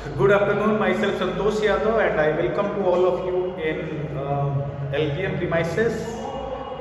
Good afternoon, myself Santosh Yadav and I welcome to all of you in LPM premises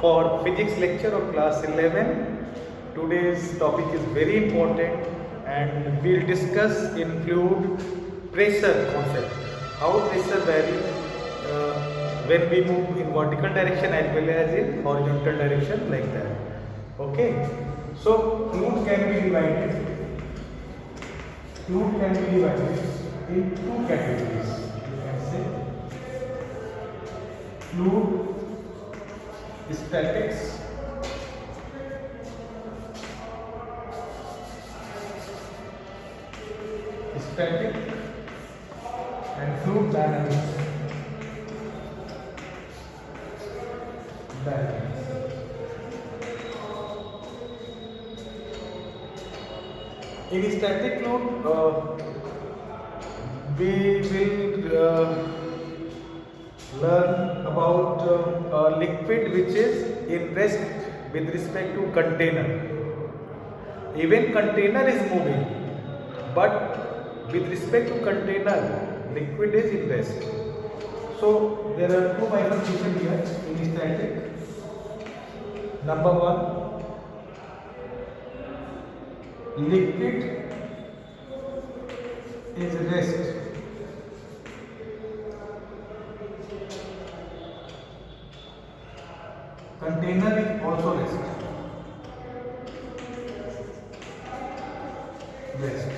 for physics lecture of class 11. Today's topic is very important and we'll discuss include pressure concept. How pressure varies when we move in vertical direction as well as in horizontal direction like that. Okay, so fluid can be divided in two categories. You can say fluid statics and fluid dynamics. In static fluid, we will learn about a liquid which is in rest with respect to container. Even container is moving, but with respect to container, liquid is in rest. So there are two bifurcation here in static. Number one, liquid is rest. Container is also rest.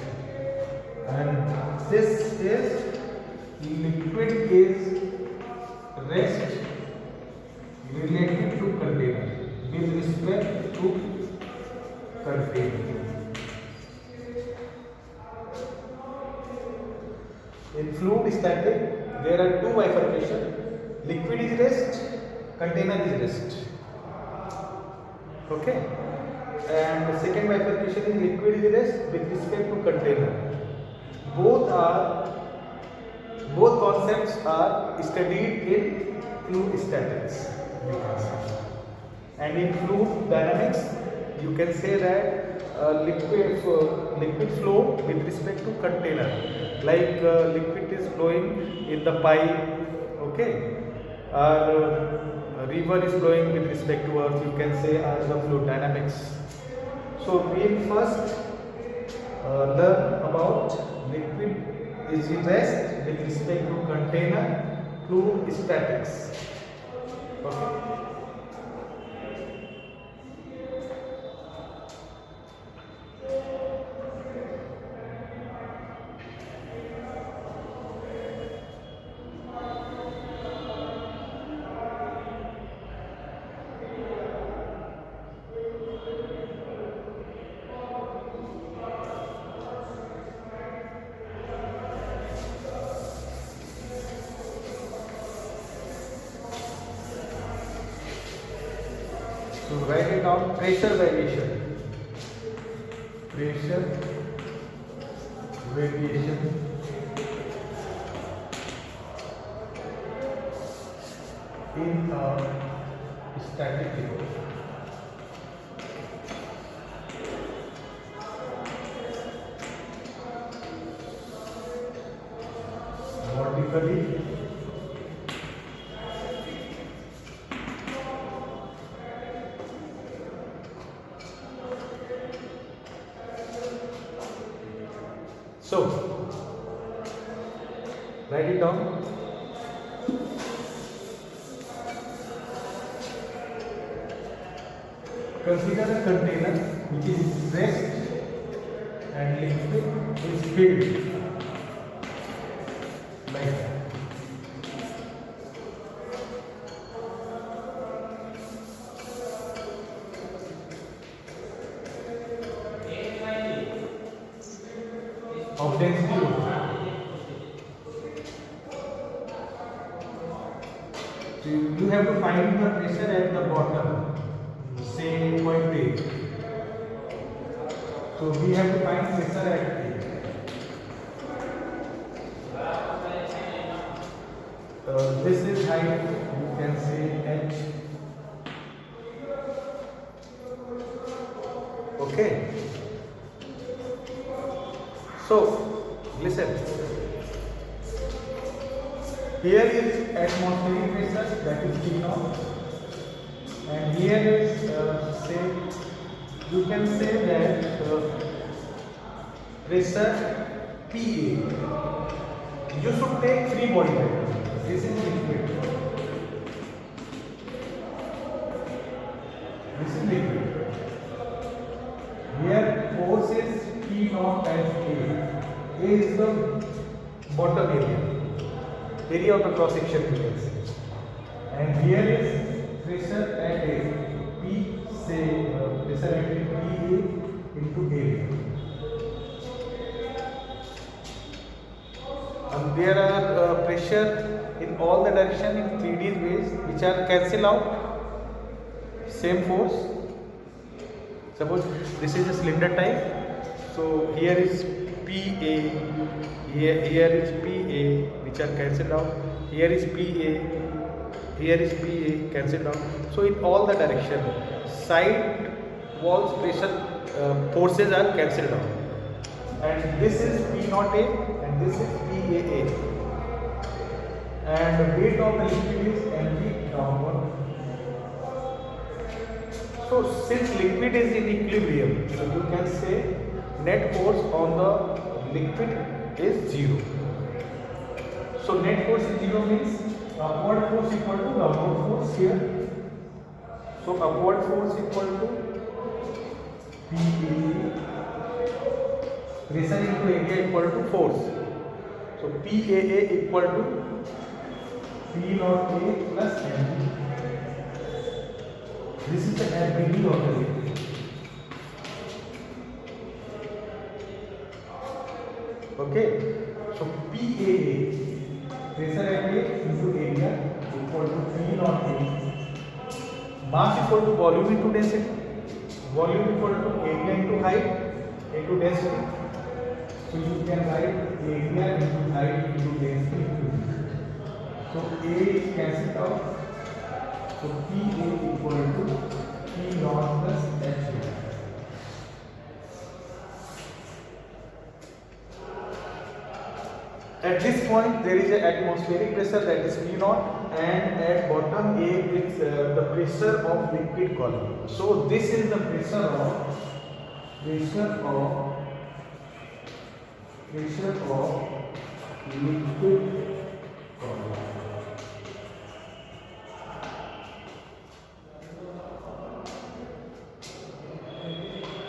And this is liquid is rest related to container with respect to container. In fluid static, there are two bifurcation. Liquid is rest, container is rest. Okay. And the second bifurcation is liquid is rest with respect to container. Both concepts are studied in fluid statics. And in fluid dynamics, you can say that liquid flow with respect to container, like liquid is flowing in the pipe, okay, or river is flowing with respect to earth, you can say as the fluid dynamics. So we will first learn about liquid is in rest with respect to container fluid statics. Okay. So write it down, pressure variation. Pressure variation in a static liquid. Vertically so, write it down. Consider a container which is rest and liquid is filled like that. Of density so you have to find the pressure at the bottom, say point A. So we have to find pressure at A. This is height, you can say H. Okay. So, listen. Here is atmospheric pressure, that is P naught, and here is say you can say that pressure PA. You should take free body diagram. This is liquid. This is liquid. Here force is P naught times A. A is the bottom area of the cross section you can say. And here is pressure at A. P say pressure at A, PA into area. There are pressure in all the direction in 3D ways which are cancel out same force. Suppose this is a cylinder type, so here is PA, here is PA which are cancelled out, here is PA, here is PA cancelled out. So in all the direction side walls pressure forces are cancelled out, and this is P naught A and this is PAA, and the weight of the liquid is mg downward. So since liquid is in equilibrium, so you can say net force on the liquid is 0. So net force is 0 means upward force equal to downward force here. So upward force equal to PA, pressure into area equal to force. So PAA equal to P naught A plus mg. This is the MPD of the liquid. Okay, so PAA, pressure at A into area equal to P naught A. Mass equal to volume into density. Volume equal to area into height into density. So you can write area into height into density. So A is cancelled out. So PA equal to P naught plus H. At this point there is an atmospheric pressure, that is P naught, and at bottom A is the pressure of liquid column. So this is the pressure of liquid column.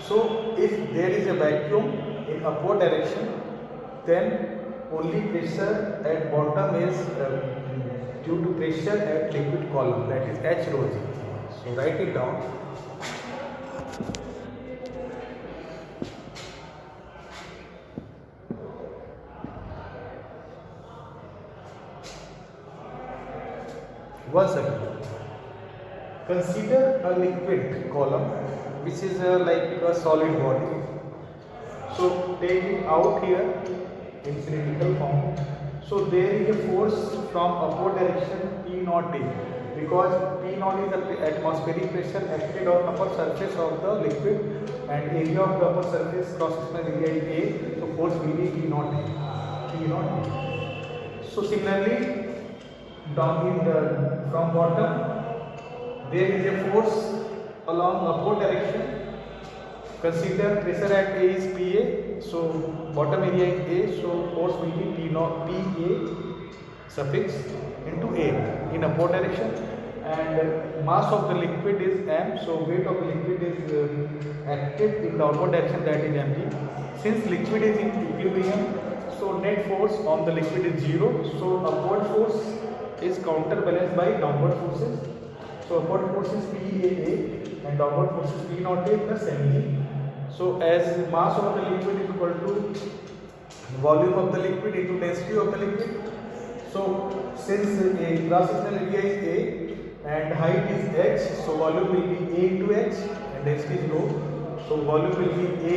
So if there is a vacuum in upward direction, then only pressure at bottom is due to pressure at liquid column, that is H rho g. So write it down. Once again, consider a liquid column which is like a solid body. So take it out here in cylindrical form. So there is a force from upward direction P naught A, because P naught is the atmospheric pressure acted on upper surface of the liquid, and area of the upper surface cross sectional area is A. So force will be P naught A. So similarly, down in the from bottom there is a force along upward direction. Consider pressure at A is PA, so bottom area is A, so force will be P naught PA suffix into A in upward direction, and mass of the liquid is m, so weight of the liquid is active in downward direction, that is mg. Since liquid is in equilibrium, so net force on the liquid is 0, so upward force is counterbalanced by downward forces. So upward force is PAA and downward force is P naught A plus mg. So as mass of the liquid is equal to volume of the liquid into density of the liquid. So since a cross sectional area is A and height is h, so volume will be A into h and density is rho. So volume will be A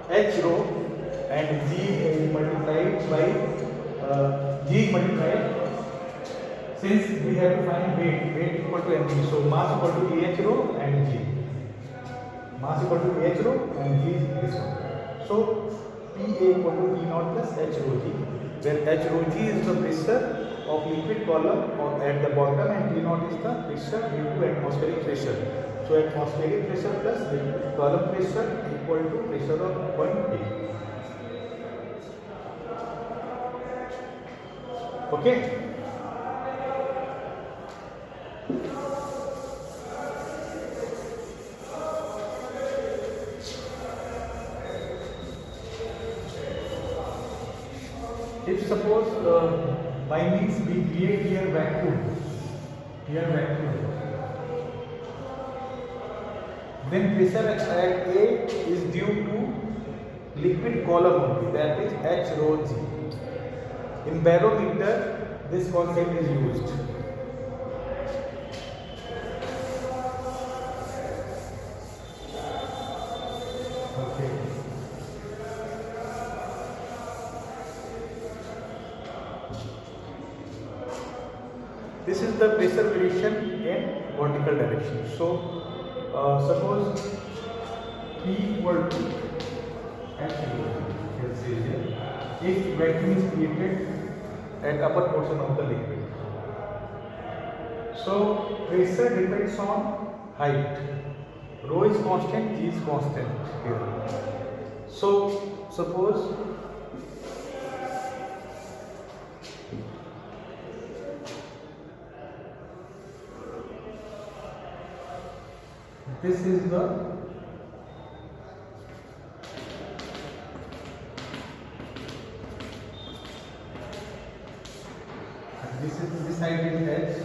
h rho and g multiplied by g multiplied. Since we have to find weight equal to mg, so mass equal to ah rho and g. Mass equal to ah rho and g is this one. So PA equal to P naught plus H rho G, where H rho G is the pressure of liquid column or at the bottom and P naught is the pressure due to atmospheric pressure. So atmospheric pressure plus column pressure equal to pressure of point A. Okay. If suppose by means we create here vacuum, then pressure at A is due to liquid column only, that is H rho G. In barometer, this concept is used. Okay. This is the pressure variation in vertical direction. So, suppose P equal to H rho, let's say here, if vacuum is created at upper portion of the liquid. So, pressure depends on height. Rho is constant, G is constant here. So, suppose this is the this side is H.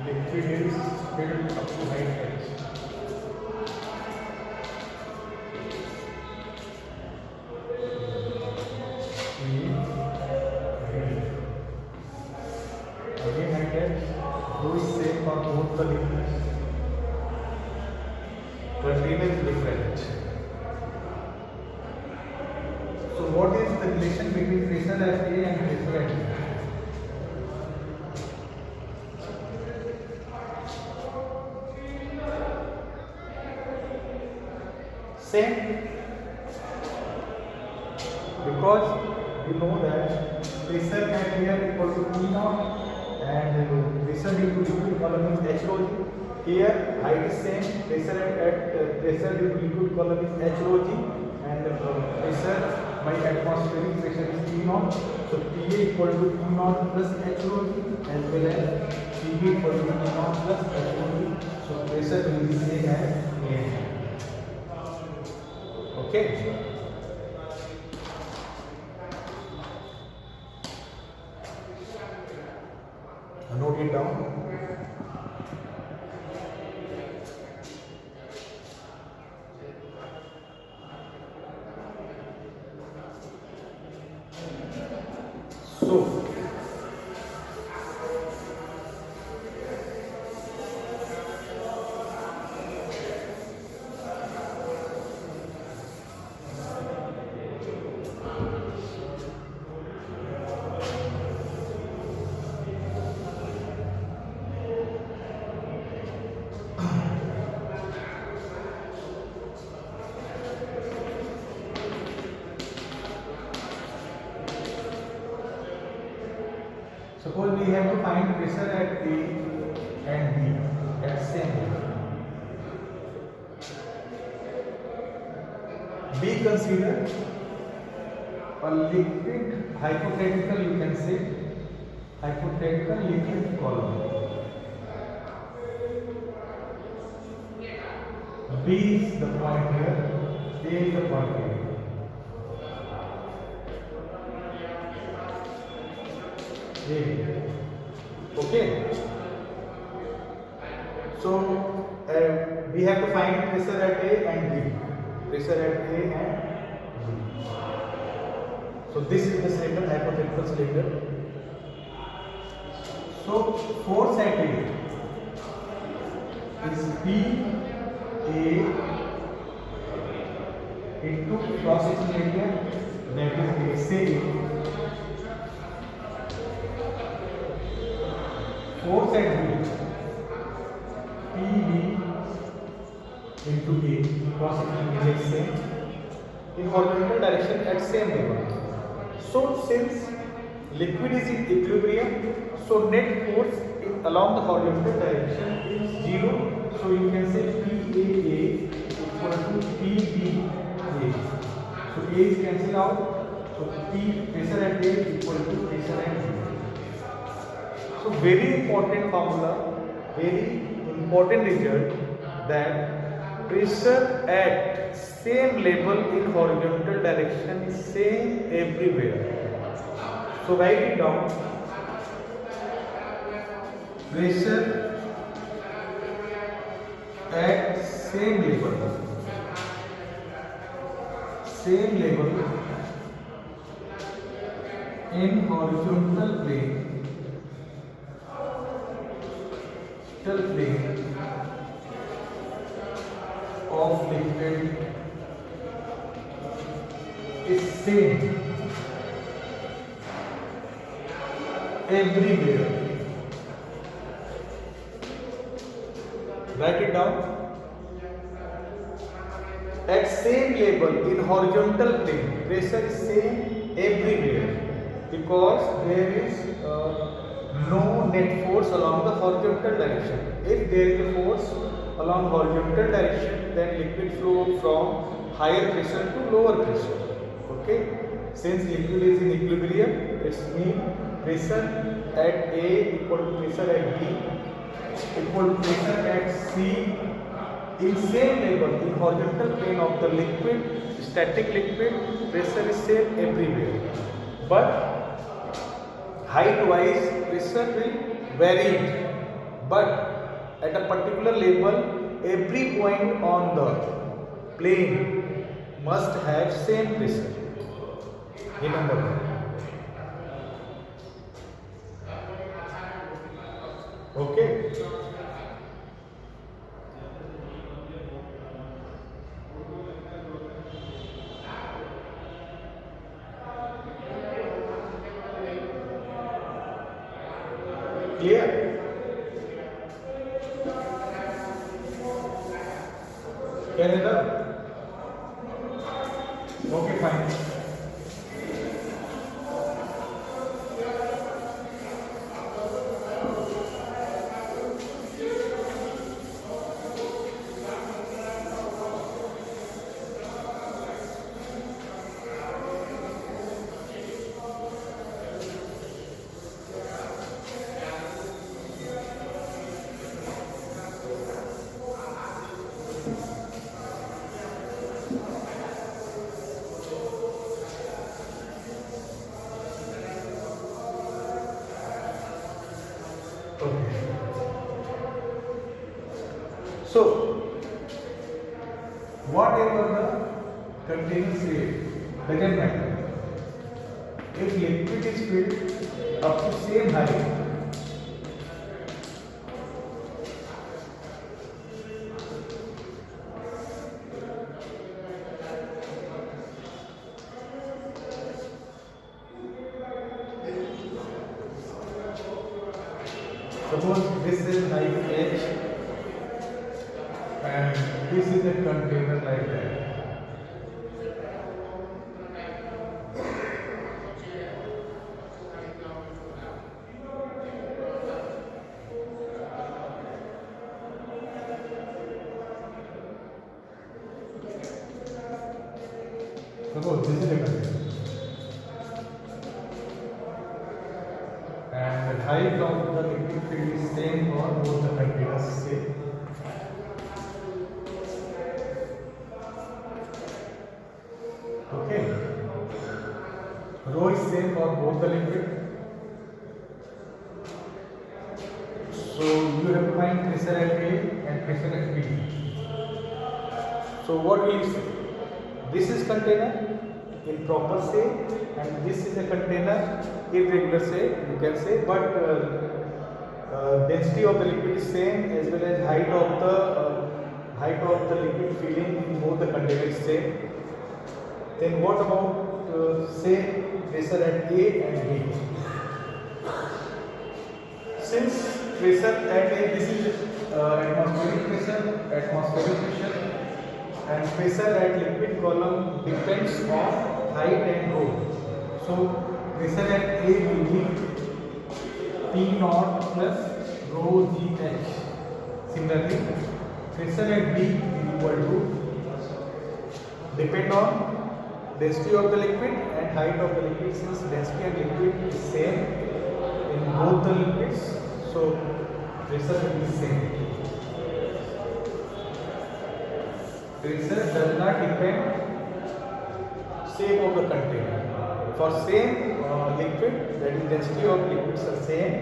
Liquid is filled up to height H. Again height H. Rho is same for both the liquids. Container is different. So what is the relation between pressure at A and pressure at B? Same, because we know that pressure at here equal to P naught and pressure due to liquid column is H rho G. Here height is same, pressure at pressure due to liquid column is H rho G and pressure by atmospheric pressure is P naught. So PA equal to P naught plus H rho G as well as PB equal to P naught plus H rho G. So pressure will be same as A. Okay. Note it down. So, suppose we have to find pressure at A and B at same level. B consider a liquid, hypothetical you can say, hypothetical liquid column. B is the point here, A is the point here. Okay. So we have to find pressure at A and B. Pressure at A and B. So this is the cylinder, hypothetical cylinder. So force at A is P A into cross-sectional area, that is SA, force at B, PB into A, cross-sectional area is same, in horizontal direction at same level. So since liquid is in equilibrium, so net force along the horizontal direction is 0. So you can say PAA equal to PBA. So A is cancelled out. So P pressure at A equal to pressure at B. So very important formula, very important result, that pressure at same level in horizontal direction is same everywhere. So write it down. Pressure at same level in horizontal plane of liquid is same everywhere. Write it down. At same level in horizontal plane, pressure is same everywhere because there is no net force along the horizontal direction. If there is a force along horizontal direction, then liquid flow from higher pressure to lower pressure. Okay. Since liquid is in equilibrium, it means pressure at A equal to pressure at B equal to pressure at C in same level in horizontal plane of the liquid, static liquid, pressure is same everywhere. But height wise pressure will vary. But at a particular level, every point on the plane must have same pressure. Remember that. Okay. Clear? Can it up? Okay, fine. So, whatever the container says, doesn't matter. If liquid is filled up to same height, suppose this is height h and this is a container like that. Suppose this is a container and the height of the liquid field is same for both the containers, say. Okay, rho is same for both the liquid. So you have to find pressure at A and pressure at B. So what will you say? This is container in proper shape and this is a container irregular shape, you can say, but density of the liquid is same as well as height of the liquid filling in both the containers is same. Then what about say pressure at A and B? Since pressure at A, this is atmospheric pressure, and pressure at liquid column depends on height and rho. So pressure at A will be P naught plus rho GH. Similarly, pressure at B is equal to depend on density of the liquid and height of the liquid. Since density and liquid is same in both the liquids, so pressure will be same. Pressure does not depend shape of the container. For same liquid, that is density of liquids are same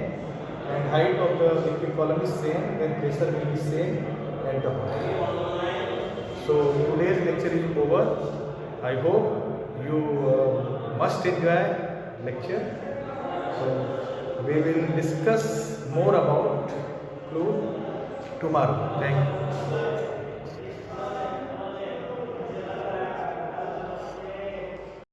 and height of the liquid column is same, then pressure will be same at the bottom. So today's lecture is over. I hope you must enjoy lecture. So we will discuss more about fluid tomorrow. Thank you.